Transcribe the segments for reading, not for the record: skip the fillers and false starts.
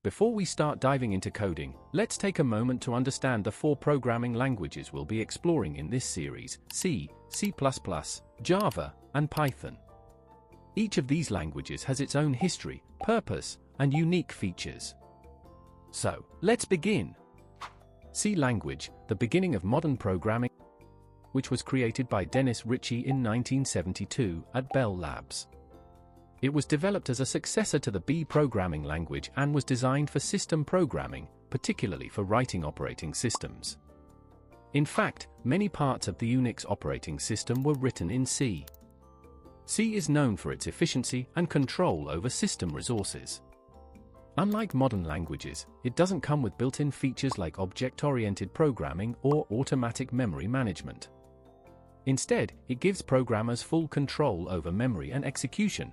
Before we start diving into coding, let's take a moment to understand the 4 programming languages we'll be exploring in this series: C, C++, Java, and Python. Each of these languages has its own history, purpose, and unique features. So, let's begin. C language, the beginning of modern programming, which was created by Dennis Ritchie in 1972 at Bell Labs. It was developed as a successor to the B programming language and was designed for system programming, particularly for writing operating systems. In fact, many parts of the Unix operating system were written in C. C is known for its efficiency and control over system resources. Unlike modern languages, it doesn't come with built-in features like object-oriented programming or automatic memory management. Instead, it gives programmers full control over memory and execution,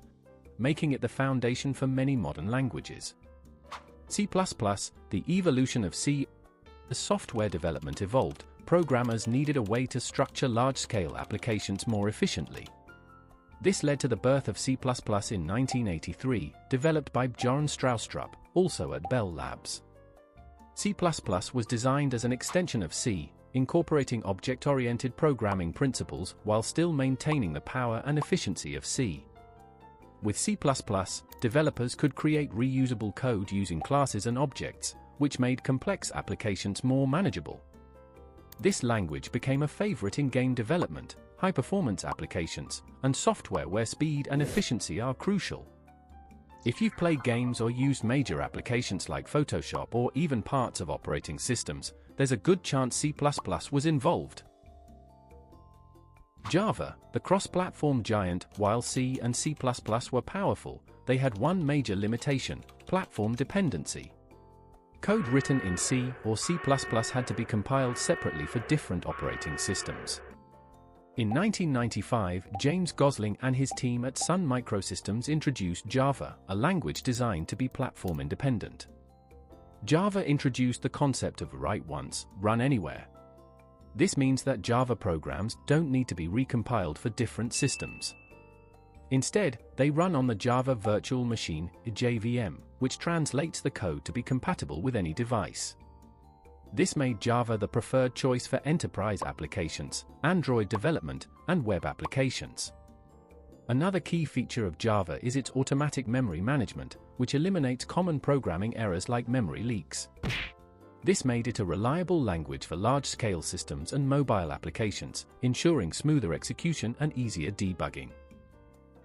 making it the foundation for many modern languages. C++, the evolution of C. As software development evolved, programmers needed a way to structure large-scale applications more efficiently. This led to the birth of C++ in 1983, developed by Bjorn Stroustrup, also at Bell Labs. C++ was designed as an extension of C, incorporating object-oriented programming principles while still maintaining the power and efficiency of C. With C++, developers could create reusable code using classes and objects, which made complex applications more manageable. This language became a favorite in game development, high-performance applications, and software where speed and efficiency are crucial. If you've played games or used major applications like Photoshop or even parts of operating systems, there's a good chance C++ was involved. Java, the cross-platform giant. While C and C++ were powerful, they had one major limitation: platform dependency. Code written in C or C++ had to be compiled separately for different operating systems. In 1995, James Gosling and his team at Sun Microsystems introduced Java, a language designed to be platform independent. Java introduced the concept of write once, run anywhere. This means that Java programs don't need to be recompiled for different systems. Instead, they run on the Java Virtual Machine (JVM), which translates the code to be compatible with any device. This made Java the preferred choice for enterprise applications, Android development, and web applications. Another key feature of Java is its automatic memory management, which eliminates common programming errors like memory leaks. This made it a reliable language for large-scale systems and mobile applications, ensuring smoother execution and easier debugging.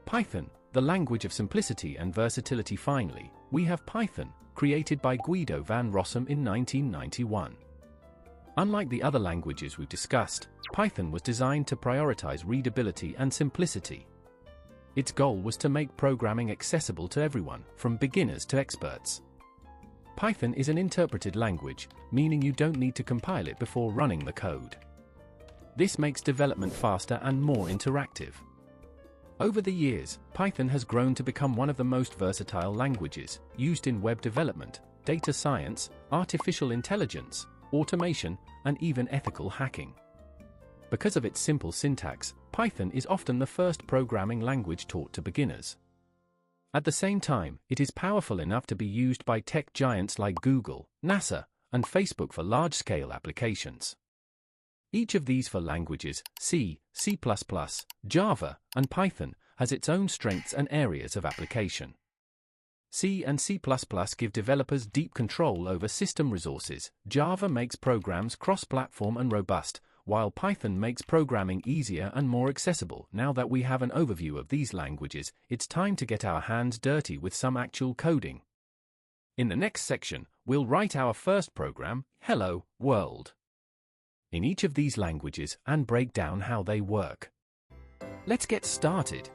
Python, the language of simplicity and versatility. Finally, we have Python, created by Guido van Rossum in 1991. Unlike the other languages we've discussed, Python was designed to prioritize readability and simplicity. Its goal was to make programming accessible to everyone, from beginners to experts. Python is an interpreted language, meaning you don't need to compile it before running the code. This makes development faster and more interactive. Over the years, Python has grown to become one of the most versatile languages, used in web development, data science, artificial intelligence, automation, and even ethical hacking. Because of its simple syntax, Python is often the first programming language taught to beginners. At the same time, it is powerful enough to be used by tech giants like Google, NASA, and Facebook for large-scale applications. Each of these 4 languages, C, C++, Java, and Python, has its own strengths and areas of application. C and C++ give developers deep control over system resources. Java makes programs cross-platform and robust, while Python makes programming easier and more accessible. Now that we have an overview of these languages, it's time to get our hands dirty with some actual coding. In the next section, we'll write our first program, Hello, World, in each of these languages and break down how they work. Let's get started.